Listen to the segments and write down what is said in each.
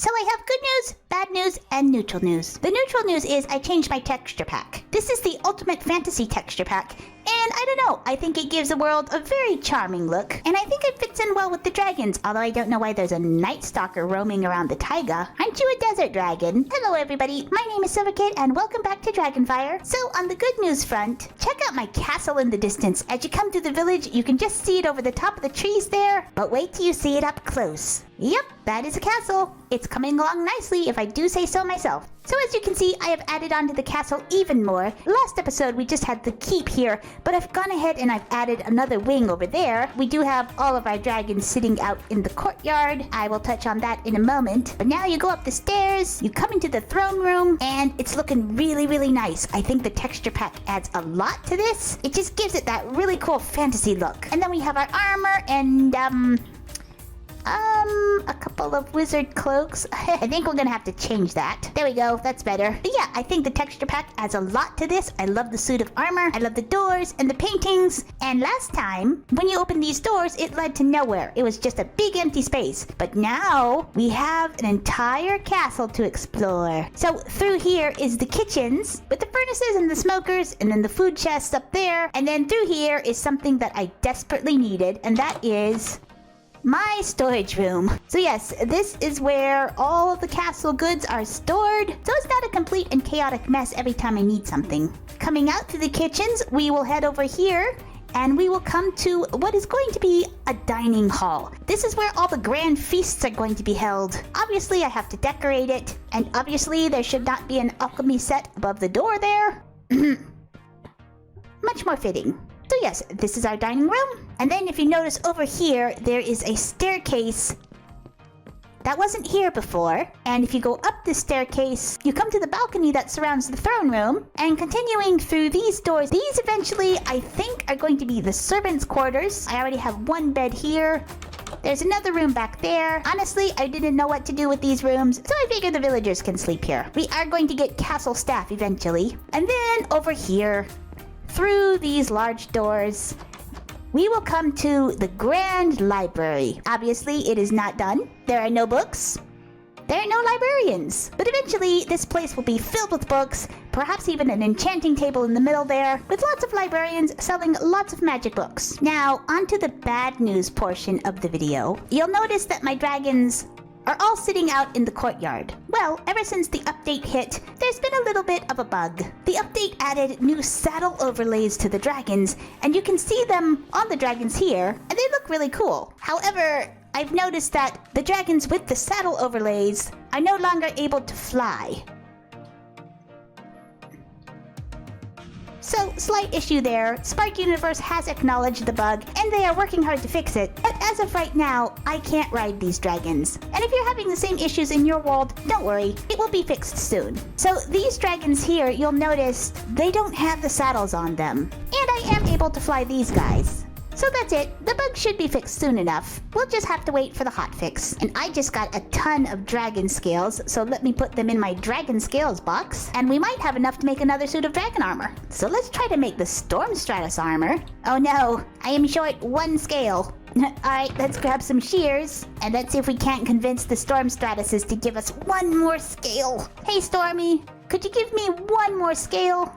So I have good news, bad news, and neutral news. The neutral news is I changed my texture pack. This is the ultimate fantasy texture pack, and I don't know, I think it gives the world a very charming look, and I think it fits in well with the dragons, although I don't know why there's a night stalker roaming around the taiga. Aren't you a desert dragon? Hello everybody, my name is Silverkid, and welcome back to Dragonfire. So on the good news front, check out my castle in the distance. As you come through the village, you can just see it over the top of the trees there, but wait till you see it up close. Yep, that is a castle. It's coming along nicely if I do say so myself. So as you can see, I have added on to the castle even more. Last episode we just had the keep here, but I've gone ahead and I've added another wing over there. We do have all of our dragons sitting out in the courtyard. I will touch on that in a moment. But now you go up the stairs, you come into the throne room, and it's looking really, really nice. I think the texture pack adds a lot to this. It just gives it that really cool fantasy look. And then we have our armor and a couple of wizard cloaks. I think we're gonna have to change that. There we go, that's better. But yeah, I think the texture pack adds a lot to this. I love the suit of armor, I love the doors and the paintings. And last time, when you opened these doors, it led to nowhere. It was just a big empty space. But now, we have an entire castle to explore. So through here is the kitchens, with the furnaces and the smokers, and then the food chests up there. And then through here is something that I desperately needed, and that is my storage room. So yes, this is where all the castle goods are stored, so it's not a complete and chaotic mess every time I need something. Coming out to the kitchens, we will head over here, and we will come to what is going to be a dining hall. This is where all the grand feasts are going to be held. Obviously, I have to decorate it, and obviously there should not be an alchemy set above the door there. Much more fitting. So yes, this is our dining room. And then if you notice over here, there is a staircase that wasn't here before. And if you go up this staircase, you come to the balcony that surrounds the throne room. And continuing through these doors, these eventually, I think, are going to be the servants' quarters. I already have one bed here. There's another room back there. Honestly, I didn't know what to do with these rooms, so I figured the villagers can sleep here. We are going to get castle staff eventually. And then over here, through these large doors, we will come to the grand library. Obviously, it is not done. There are no books. There are no librarians. But eventually, this place will be filled with books, perhaps even an enchanting table in the middle there, with lots of librarians selling lots of magic books. Now, onto the bad news portion of the video. You'll notice that my dragons are all sitting out in the courtyard. Well, ever since the update hit, there's been a little bit of a bug. The update added new saddle overlays to the dragons, and you can see them on the dragons here, and they look really cool. However, I've noticed that the dragons with the saddle overlays are no longer able to fly. So, slight issue there. Spark Universe has acknowledged the bug, and they are working hard to fix it. But as of right now, I can't ride these dragons. And if you're having the same issues in your world, don't worry, it will be fixed soon. So these dragons here, you'll notice, they don't have the saddles on them. And I am able to fly these guys. So that's it. The bug should be fixed soon enough. We'll just have to wait for the hotfix. And I just got a ton of dragon scales, so let me put them in my dragon scales box. And we might have enough to make another suit of dragon armor. So let's try to make the Storm Stratus armor. Oh no, I am short one scale. Alright, let's grab some shears, and let's see if we can't convince the Storm Stratuses to give us one more scale. Hey Stormy, could you give me one more scale?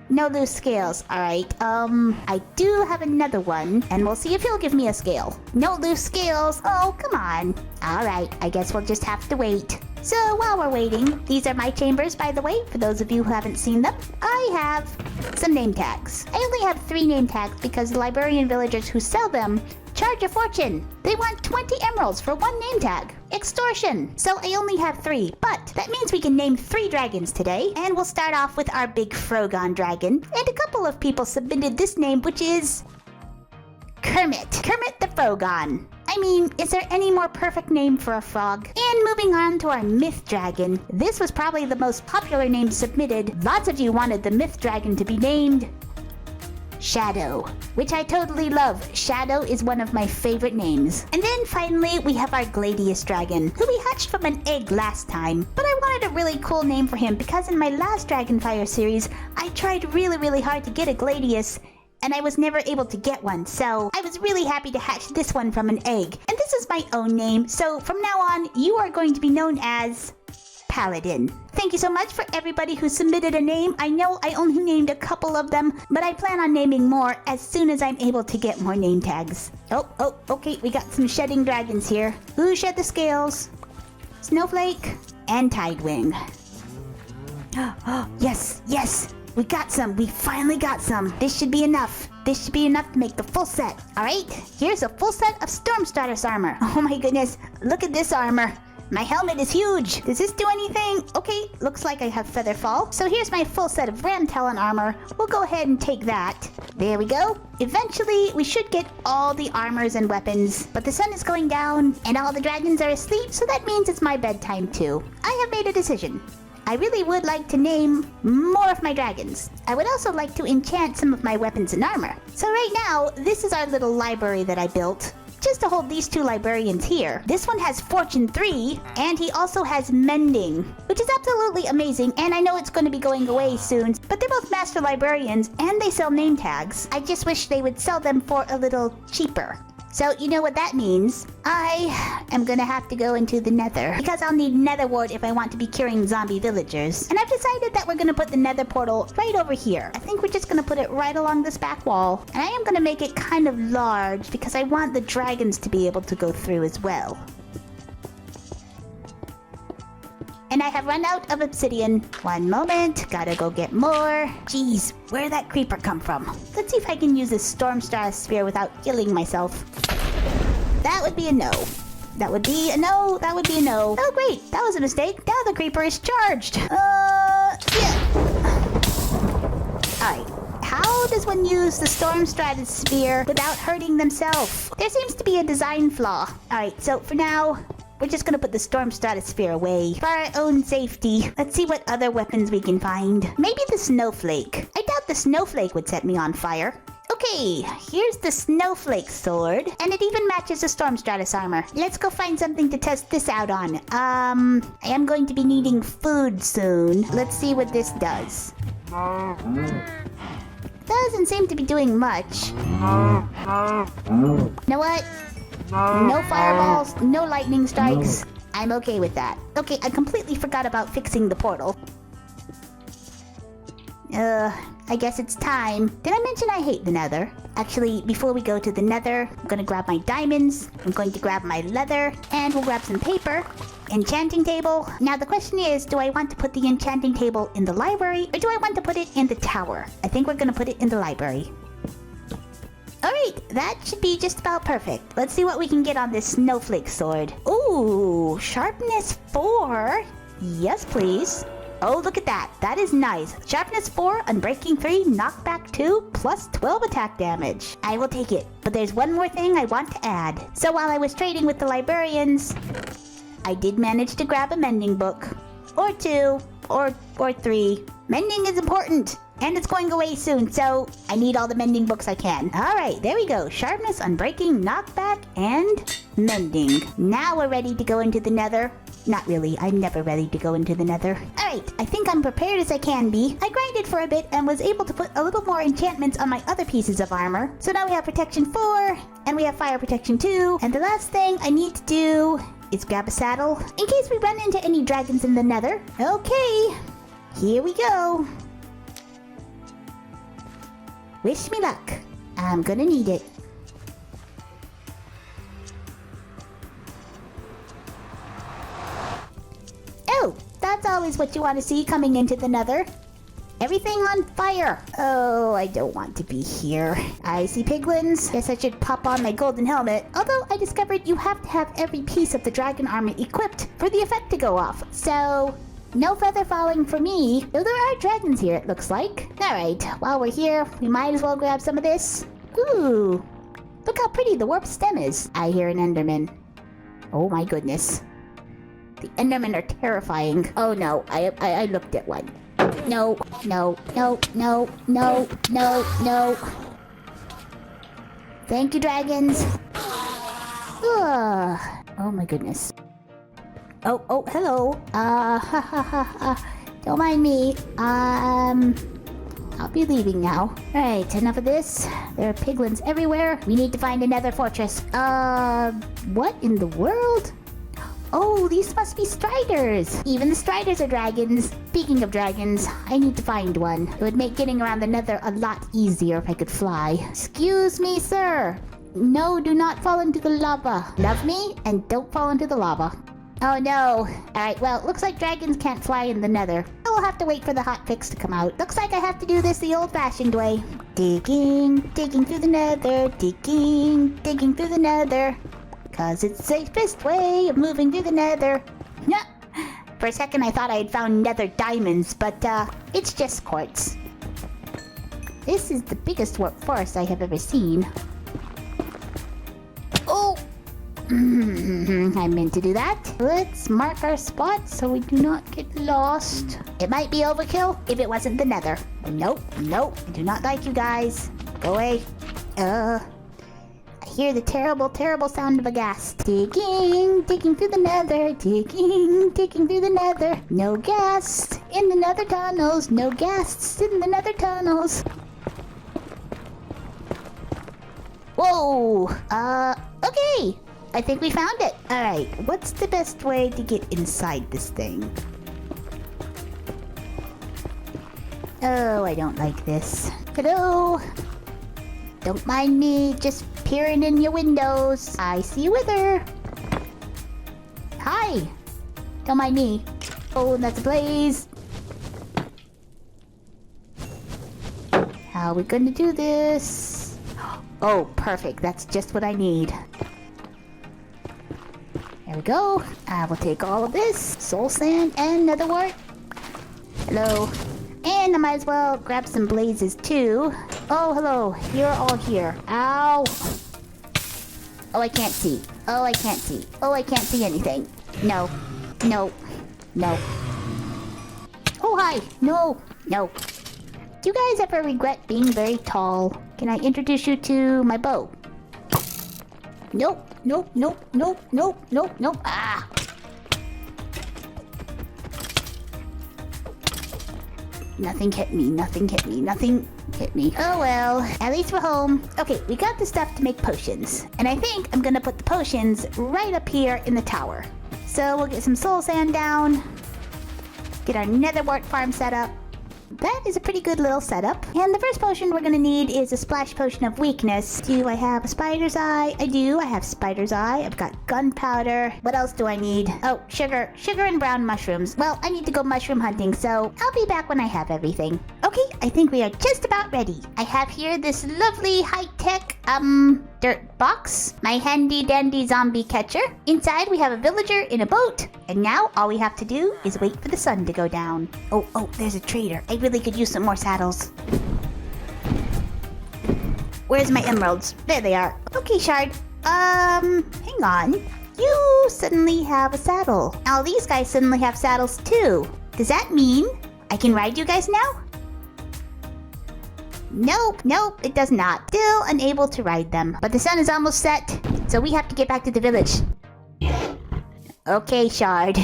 No loose scales. Alright, I do have another one, and we'll see if he'll give me a scale. No loose scales. Oh, come on. Alright, I guess we'll just have to wait. So while we're waiting, these are my chambers, by the way, for those of you who haven't seen them. I have some name tags. I only have 3 name tags because the librarian villagers who sell them charge a fortune. They want 20 emeralds for 1 name tag. Extortion. So I only have 3, but that means we can name 3 dragons today, and we'll start off with our big Frogon dragon. And a couple of people submitted this name, which is Kermit. Kermit the Frogon. I mean, is there any more perfect name for a frog? And moving on to our myth dragon. This was probably the most popular name submitted. Lots of you wanted the myth dragon to be named Shadow, which I totally love. Shadow is one of my favorite names. And then finally, we have our Gladius dragon, who we hatched from an egg last time. But I wanted a really cool name for him because in my last Dragonfire series, I tried really hard to get a Gladius, and I was never able to get one, so I was really happy to hatch this one from an egg. And this is my own name, so from now on, you are going to be known as Paladin. Thank you so much for everybody who submitted a name. I know I only named a couple of them, but I plan on naming more as soon as I'm able to get more name tags. Oh, okay, we got some shedding dragons here. Who shed the scales? Snowflake and Tidewing. Yes, we got some. We finally got some. This should be enough. This should be enough to make the full set. All right, here's a full set of Stormstratus armor. Oh my goodness, look at this armor. My helmet is huge. Does this do anything? Okay, looks like I have Featherfall. So here's my full set of Ram Talon armor. We'll go ahead and take that. There we go. Eventually, we should get all the armors and weapons. But the sun is going down, and all the dragons are asleep, so that means it's my bedtime too. I have made a decision. I really would like to name more of my dragons. I would also like to enchant some of my weapons and armor. So right now, this is our little library that I built, just to hold these two librarians here. This one has Fortune 3, and he also has Mending, which is absolutely amazing, and I know it's going to be going away soon, but they're both master librarians, and they sell name tags. I just wish they would sell them for a little cheaper. So you know what that means. I am gonna have to go into the Nether, because I'll need Nether wart if I want to be curing zombie villagers. And I've decided that we're gonna put the Nether portal right over here. I think we're just gonna put it right along this back wall. And I am gonna make it kind of large because I want the dragons to be able to go through as well. And I have run out of obsidian. One moment, gotta go get more. Jeez, where'd that creeper come from? Let's see if I can use this Stormstratus sphere without killing myself. That would be a no. That would be a no. That would be a no. Oh great, that was a mistake. Now the creeper is charged. Yeah. Alright, how does one use the Stormstratus sphere without hurting themselves? There seems to be a design flaw. Alright, so for now, we're just gonna put the Stormstratus sphere away for our own safety. Let's see what other weapons we can find. Maybe the Snowflake. I doubt the Snowflake would set me on fire. Okay, here's the Snowflake sword, and it even matches the Stormstratus armor. Let's go find something to test this out on. I am going to be needing food soon. Let's see what this does. Doesn't seem to be doing much. You know what? No fireballs, no lightning strikes. I'm okay with that. Okay, I completely forgot about fixing the portal. I guess it's time. Did I mention I hate the Nether? Actually, before we go to the Nether, I'm gonna grab my diamonds, I'm going to grab my leather, and we'll grab some paper. Enchanting table. Now the question is, do I want to put the enchanting table in the library, or do I want to put it in the tower? I think we're gonna put it in the library. Alright, that should be just about perfect. Let's see what we can get on this Snowflake sword. Ooh, sharpness 4. Yes, please. Oh, look at that. That is nice. Sharpness 4, unbreaking 3, knockback 2, plus 12 attack damage. I will take it. But there's one more thing I want to add. So while I was trading with the librarians, I did manage to grab a mending book. Or 2, or 3. Mending is important. And it's going away soon, so I need all the mending books I can. Alright, there we go. Sharpness, unbreaking, knockback, and mending. Now we're ready to go into the Nether. Not really, I'm never ready to go into the Nether. Alright, I think I'm prepared as I can be. I grinded for a bit and was able to put a little more enchantments on my other pieces of armor. So now we have protection 4, and we have fire protection 2. And the last thing I need to do is grab a saddle in case we run into any dragons in the Nether. Okay, here we go. Wish me luck. I'm gonna need it. Oh, that's always what you want to see coming into the Nether. Everything on fire. Oh, I don't want to be here. I see piglins. Guess I should pop on my golden helmet. Although I discovered you have to have every piece of the dragon armor equipped for the effect to go off. So no feather falling for me, though there are dragons here, it looks like. Alright, while we're here, we might as well grab some of this. Ooh, look how pretty the warp stem is. I hear an enderman. Oh my goodness. The endermen are terrifying. Oh no, I looked at one. No, no, no, no, no, no, no. Thank you, dragons. Ugh. Oh my goodness. Oh, hello. Don't mind me. I'll be leaving now. Alright, enough of this. There are piglins everywhere. We need to find another fortress. What in the world? Oh, these must be striders. Even the striders are dragons. Speaking of dragons, I need to find one. It would make getting around the Nether a lot easier if I could fly. Excuse me, sir. No, do not fall into the lava. Love me and don't fall into the lava. Oh no. Alright, well, looks like dragons can't fly in the Nether. We'll have to wait for the hotfix to come out. Looks like I have to do this the old-fashioned way. Digging through the Nether. Digging through the Nether. 'Cause it's the safest way of moving through the Nether. Yeah. For a second I thought I had found Nether diamonds, but it's just quartz. This is the biggest forest I have ever seen. Oh! I meant to do that. Let's mark our spot so we do not get lost. It might be overkill if it wasn't the Nether. Nope, nope. I do not like you guys. Go away. I hear the terrible, terrible sound of a ghast. Digging through the Nether. Digging through the Nether. No ghasts in the Nether tunnels. No ghasts in the Nether tunnels. Whoa! Okay. I think we found it. Alright, what's the best way to get inside this thing? Oh, I don't like this. Hello? Don't mind me just peering in your windows. I see you wither. Hi. Don't mind me. Oh, that's a blaze. How are we gonna do this? Oh, perfect. That's just what I need. There we go. I will take all of this. Soul sand and nether wart. Hello. And I might as well grab some blazes too. Oh, hello. You're all here. Ow. Oh, I can't see. Oh, I can't see. Oh, I can't see anything. No. No. No. Oh, hi. No. No. Do you guys ever regret being very tall? Can I introduce you to my bow? Nope. Nope, nope, nope, nope, nope, nope. Ah! Nothing hit me, nothing hit me, nothing hit me. Oh well, at least we're home. Okay, we got the stuff to make potions. And I think I'm gonna put the potions right up here in the tower. So we'll get some soul sand down. Get our nether wart farm set up. That is a pretty good little setup. And the first potion we're gonna need is a splash potion of weakness. Do I have a spider's eye? I do. I have spider's eye. I've got gunpowder. What else do I need? Oh, sugar. Sugar and brown mushrooms. Well, I need to go mushroom hunting, so I'll be back when I have everything. Okay, I think we are just about ready. I have here this lovely high-tech, dirt box. My handy-dandy zombie catcher. Inside we have a villager in a boat. And now all we have to do is wait for the sun to go down. Oh, there's a trader. I really could use some more saddles. Where's my emeralds? There they are. Okay, Shard. Hang on. You suddenly have a saddle. Now these guys suddenly have saddles too. Does that mean I can ride you guys now? Nope, it does not. Still unable to ride them. But the sun is almost set, so we have to get back to the village. Okay, Shard.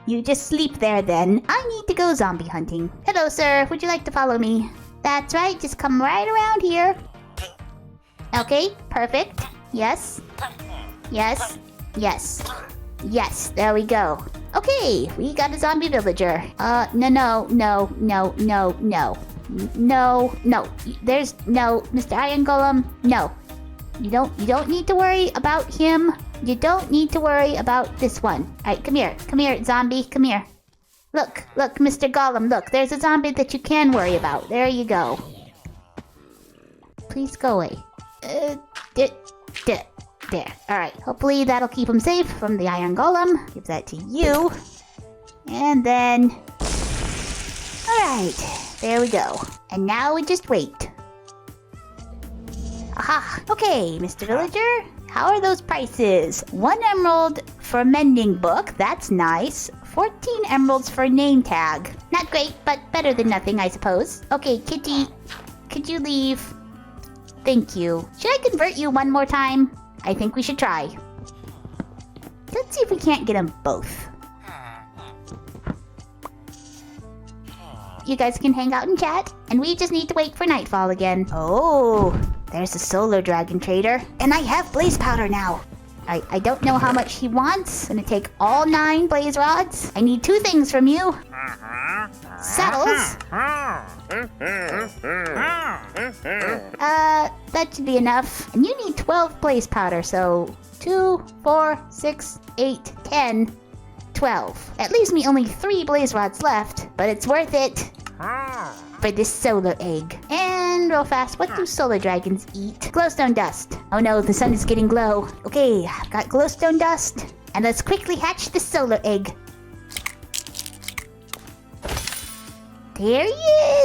You just sleep there then. I need to go zombie hunting. Hello, sir. Would you like to follow me? That's right. Just come right around here. Okay, perfect. Yes. Yes. Yes. Yes, there we go. Okay, we got a zombie villager. No. There's no, Mr. Iron Golem, no. You don't need to worry about him. You don't need to worry about this one. Alright, come here, zombie, come here. Look, Mr. Golem, look, there's a zombie that you can worry about. There you go. Please go away. There. Alright, hopefully that'll keep him safe from the Iron Golem. Give that to you. And then... Alright, there we go. And now we just wait. Aha! Okay, Mr. Villager, how are those prices? 1 emerald for a mending book, that's nice. 14 emeralds for a name tag. Not great, but better than nothing, I suppose. Okay, Kitty, could you leave? Thank you. Should I convert you one more time? I think we should try. Let's see if we can't get them both. you guys can hang out and chat, and we just need to wait for nightfall again. Oh, there's a solar dragon trader, and I have blaze powder now. I don't know how much he wants. I'm gonna take all 9 blaze rods. I need 2 things from you. Saddles. That should be enough. And you need 12 blaze powder, so 2, 4, 6, 8, 10, 12. That leaves me only 3 blaze rods left, but it's worth it for this solar egg. And real fast, what do solar dragons eat? Glowstone dust. Oh no, the sun is getting glow. Okay, I've got glowstone dust, and let's quickly hatch the solar egg. There he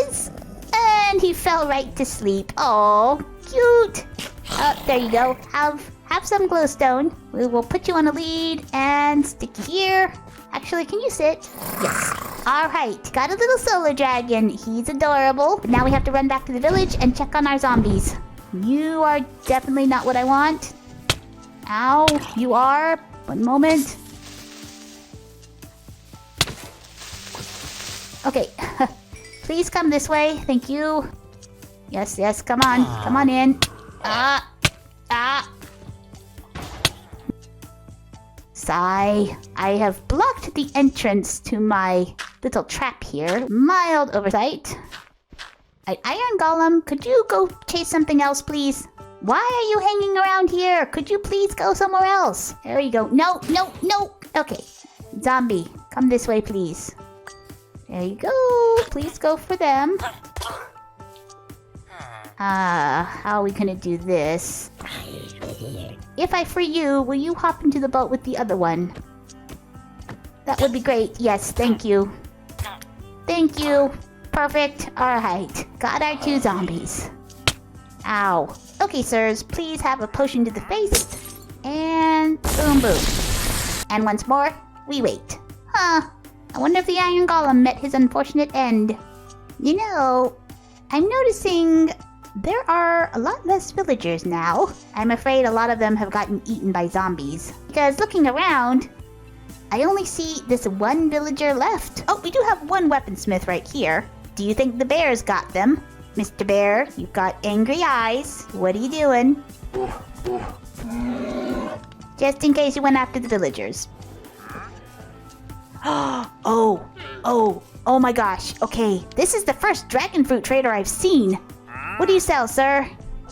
is! And he fell right to sleep. Oh, cute! Oh, there you go. Have some glowstone. We will put you on a lead and stick you here. Actually, can you sit? Yes. Alright, got a little solar dragon. He's adorable. But now we have to run back to the village and check on our zombies. You are definitely not what I want. Ow, you are. One moment. Okay. Please come this way. Thank you. Yes, yes, come on. Come on in. Sigh. I have blocked the entrance to my little trap here. Mild oversight. Iron Golem, could you go chase something else, please? Why are you hanging around here? Could you please go somewhere else? There you go. No, no, no. Okay. Zombie, come this way, please. There you go. Please go for them. How are we gonna do this? If I free you, will you hop into the boat with the other one? That would be great. Yes, thank you. Thank you. Perfect. Alright. Got our 2 zombies. Ow. Okay, sirs. Please have a potion to the face. And boom, boom. And once more, we wait. Huh. I wonder if the Iron Golem met his unfortunate end. You know, I'm noticing there are a lot less villagers now. I'm afraid a lot of them have gotten eaten by zombies. Because looking around, I only see this 1 villager left. Oh, we do have 1 weaponsmith right here. Do you think the bears got them? Mr. Bear, you've got angry eyes. What are you doing? Just in case you went after the villagers. Oh my gosh. Okay, this is the first dragon fruit trader I've seen. What do you sell, sir?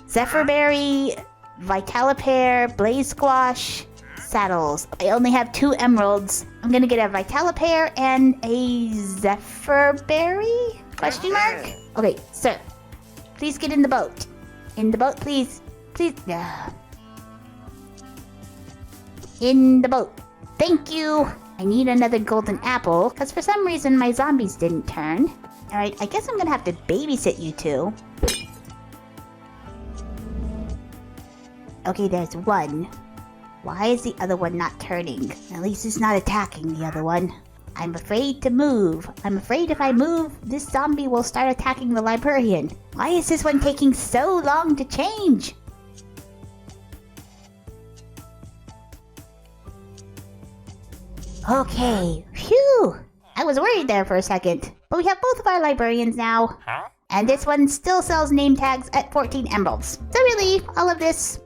Zephyrberry, Vitalipair, Blaze Squash, saddles. I only have 2 emeralds. I'm gonna get a Vitalipair and a Zephyrberry? Question mark? Okay, sir. Please get in the boat. In the boat, please. Please. In the boat. Thank you. I need another golden apple, because for some reason my zombies didn't turn. Alright, I guess I'm gonna have to babysit you 2. Okay, there's 1. Why is the other one not turning? At least it's not attacking the other one. I'm afraid to move. I'm afraid if I move, this zombie will start attacking the librarian. Why is this one taking so long to change? Okay, phew! I was worried there for a second. But we have both of our librarians now. And this one still sells name tags at 14 emeralds. So really, all of this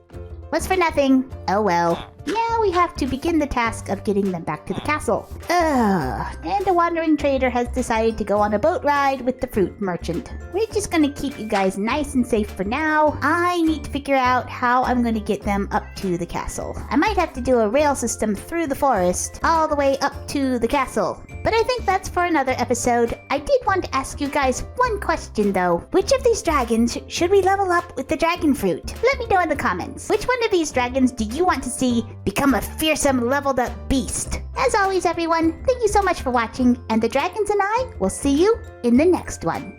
was for nothing. Oh well. Now we have to begin the task of getting them back to the castle. And the wandering trader has decided to go on a boat ride with the fruit merchant. We're just gonna keep you guys nice and safe for now. I need to figure out how I'm gonna get them up to the castle. I might have to do a rail system through the forest, all the way up to the castle. But I think that's for another episode. I did want to ask you guys one question though. Which of these dragons should we level up with the dragon fruit? Let me know in the comments. Which one of these dragons do you want to see become a fearsome leveled up beast? As always everyone, thank you so much for watching, and the dragons and I will see you in the next one.